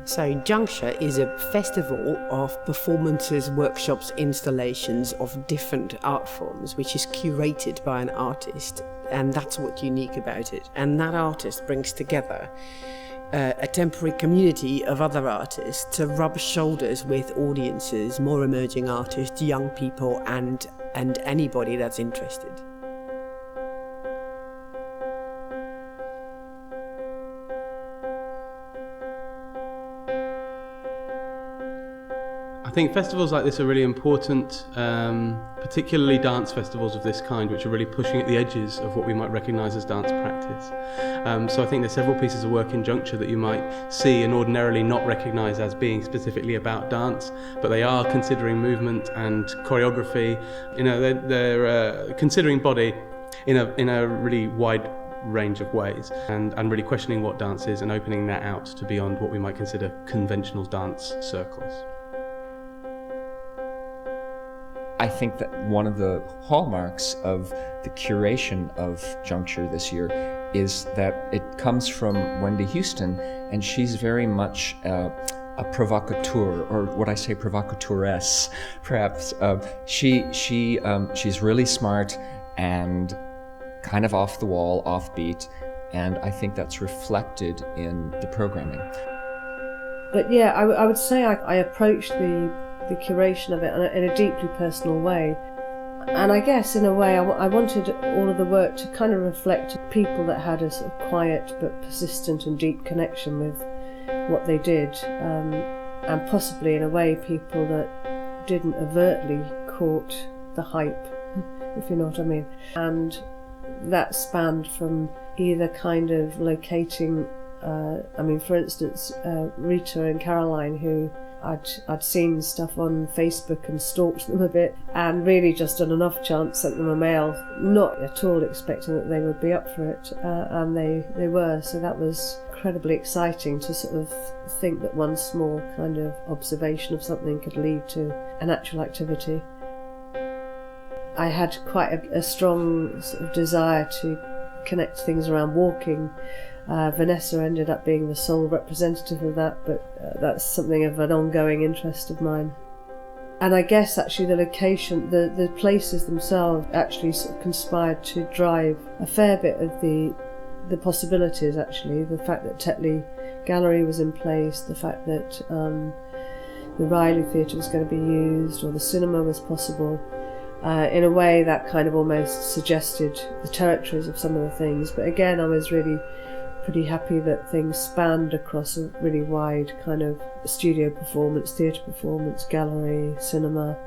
So Juncture is a festival of performances, workshops, installations of different art forms, which is curated by an artist, and that's what's unique about it. And that artist brings together a temporary community of other artists to rub shoulders with audiences, more emerging artists, young people, and anybody that's interested. I think festivals like this are really important, particularly dance festivals of this kind, which are really pushing at the edges of what we might recognise as dance practice. So I think there's several pieces of work in Juncture that you might see and ordinarily not recognise as being specifically about dance, but they are considering movement and choreography. You know, they're considering body in a really wide range of ways, and really questioning what dance is and opening that out to beyond what we might consider conventional dance circles. I think that one of the hallmarks of the curation of Juncture this year is that it comes from Wendy Houstoun, and she's very much a provocateur, or what I say, provocateuress, perhaps. She's really smart and kind of off the wall, offbeat, and I think that's reflected in the programming. But yeah, I would say I approached the curation of it in a deeply personal way. And I guess in a way I wanted all of the work to kind of reflect people that had a sort of quiet but persistent and deep connection with what they did, and possibly in a way people that didn't overtly court the hype, if you know what I mean. And that spanned from either kind of locating, for instance, Rita and Caroline, who I'd seen stuff on Facebook and stalked them a bit, and really just on an off chance sent them a mail, not at all expecting that they would be up for it, and they were. So that was incredibly exciting to sort of think that one small kind of observation of something could lead to an actual activity. I had quite a strong sort of desire to connect things around walking. Vanessa ended up being the sole representative of that, but that's something of an ongoing interest of mine. And I guess actually the location, the places themselves actually sort of conspired to drive a fair bit of the possibilities, actually. The fact that Tetley Gallery was in place, the fact that the Riley Theatre was going to be used, or the cinema was possible. In a way that kind of almost suggested the territories of some of the things. But again, I was really pretty happy that things spanned across a really wide kind of studio performance, theatre performance, gallery, cinema.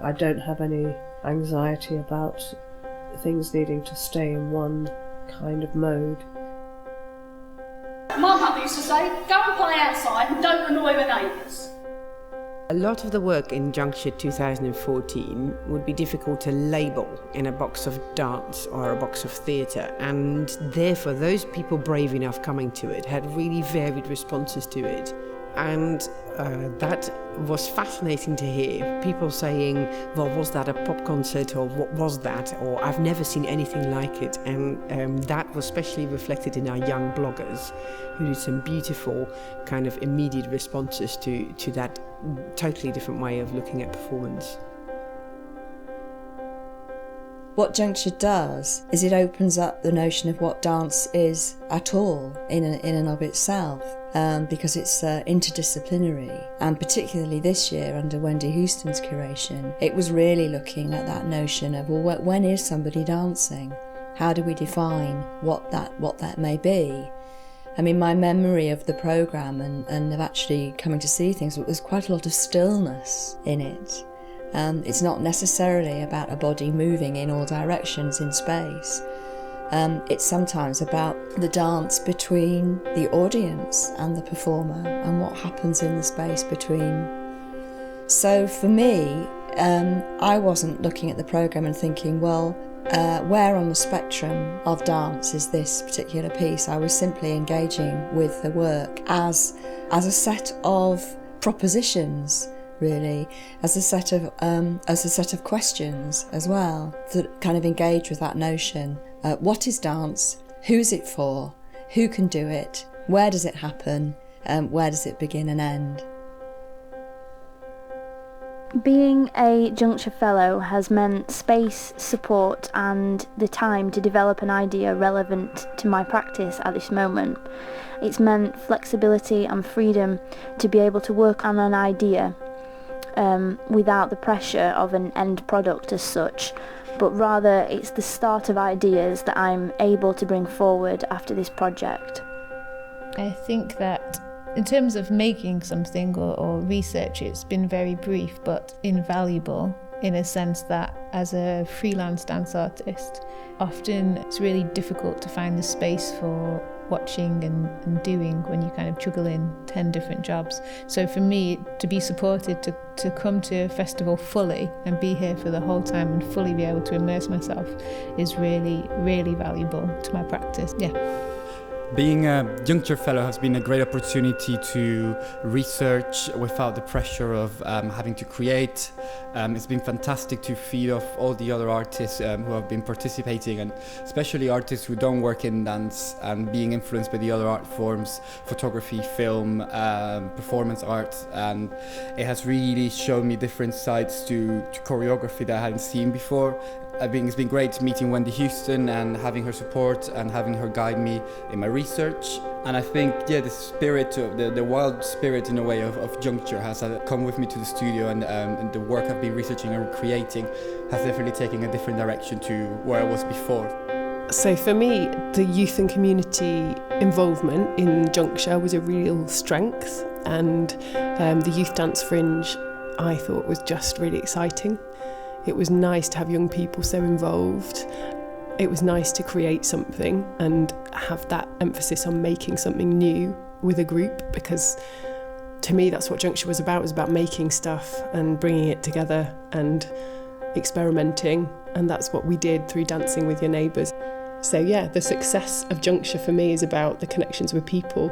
I don't have any anxiety about things needing to stay in one kind of mode. My mum used to say, go and play outside and don't annoy the neighbours. A lot of the work in Juncture 2014 would be difficult to label in a box of dance or a box of theatre, and therefore those people brave enough coming to it had really varied responses to it. And that was fascinating to hear. People saying, well, was that a pop concert, or what was that, or I've never seen anything like it. And that was especially reflected in our young bloggers, who did some beautiful kind of immediate responses to that totally different way of looking at performance. What Juncture does is it opens up the notion of what dance is at all in and of itself, because it's interdisciplinary, and particularly this year under Wendy Houstoun's curation, it was really looking at that notion of, well, when is somebody dancing? How do we define what that may be? I mean, my memory of the programme and of actually coming to see things, there's quite a lot of stillness in it. It's not necessarily about a body moving in all directions in space. It's sometimes about the dance between the audience and the performer and what happens in the space between. So for me, I wasn't looking at the programme and thinking, well, where on the spectrum of dance is this particular piece? I was simply engaging with the work as a set of propositions, really, as a set of questions as well, that kind of engage with that notion. What is dance? Who's it for? Who can do it? Where does it happen? where does it begin and end? Being a Juncture Fellow has meant space, support and the time to develop an idea relevant to my practice at this moment. It's meant flexibility and freedom to be able to work on an idea without the pressure of an end product as such, but rather it's the start of ideas that I'm able to bring forward after this project. I think that in terms of making something or research, it's been very brief but invaluable, in a sense that as a freelance dance artist, often it's really difficult to find the space for watching and doing when you kind of juggle in 10 different jobs. So for me, to be supported to come to a festival fully and be here for the whole time and fully be able to immerse myself is really, really valuable to my practice. Yeah. Being a Juncture Fellow has been a great opportunity to research without the pressure of having to create. It's been fantastic to feed off all the other artists who have been participating, and especially artists who don't work in dance and being influenced by the other art forms, photography, film, performance art. And it has really shown me different sides to choreography that I hadn't seen before. I think it's been great meeting Wendy Houstoun and having her support and having her guide me in my research. And I think, the spirit, the wild spirit in a way of Juncture has come with me to the studio, and the work I've been researching and creating has definitely taken a different direction to where I was before. So for me, the youth and community involvement in Juncture was a real strength, and the Youth Dance Fringe I thought was just really exciting. It was nice to have young people so involved. It was nice to create something and have that emphasis on making something new with a group, because to me that's what Juncture was about. It was about making stuff and bringing it together and experimenting, and that's what we did through Dancing with Your Neighbours. So yeah, the success of Juncture for me is about the connections with people,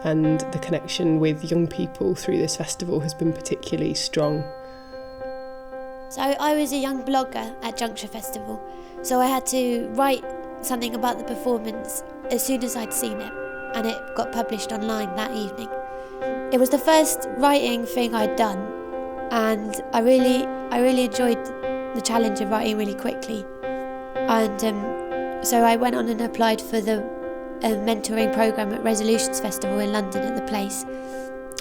and the connection with young people through this festival has been particularly strong. So I was a young blogger at Juncture Festival, so I had to write something about the performance as soon as I'd seen it, and it got published online that evening. It was the first writing thing I'd done, and I really enjoyed the challenge of writing really quickly. And so I went on and applied for the mentoring programme at Resolutions Festival in London at the Place.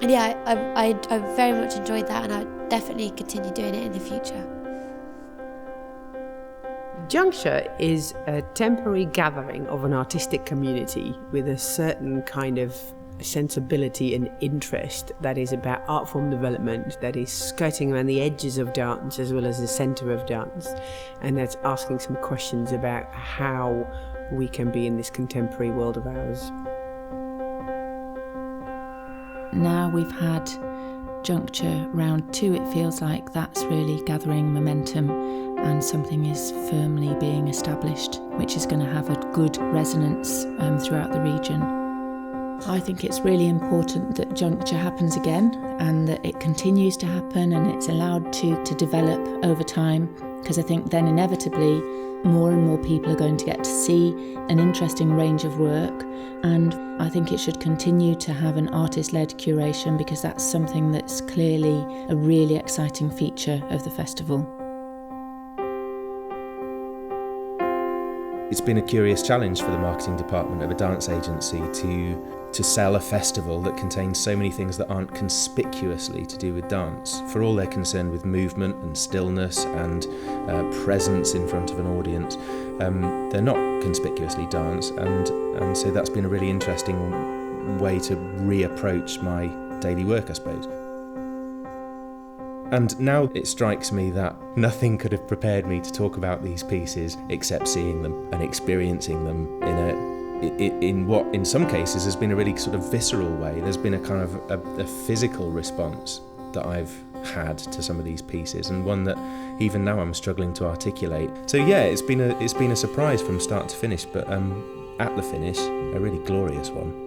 And yeah, I very much enjoyed that, and I would definitely continue doing it in the future. Juncture is a temporary gathering of an artistic community with a certain kind of sensibility and interest that is about art form development, that is skirting around the edges of dance as well as the centre of dance, and that's asking some questions about how we can be in this contemporary world of ours. Now we've had Juncture round 2, it feels like that's really gathering momentum and something is firmly being established, which is going to have a good resonance throughout the region. I think it's really important that Juncture happens again and that it continues to happen and it's allowed to develop over time, because I think then inevitably more and more people are going to get to see an interesting range of work, and I think it should continue to have an artist-led curation, because that's something that's clearly a really exciting feature of the festival. It's been a curious challenge for the marketing department of a dance agency to sell a festival that contains so many things that aren't conspicuously to do with dance. For all they're concerned with movement and stillness and presence in front of an audience, they're not conspicuously dance, and so that's been a really interesting way to reapproach my daily work, I suppose. And now it strikes me that nothing could have prepared me to talk about these pieces except seeing them and experiencing them in what in some cases has been a really sort of visceral way. There's been a kind of a physical response that I've had to some of these pieces, and one that even now I'm struggling to articulate. So yeah, it's been a surprise from start to finish, but at the finish, a really glorious one.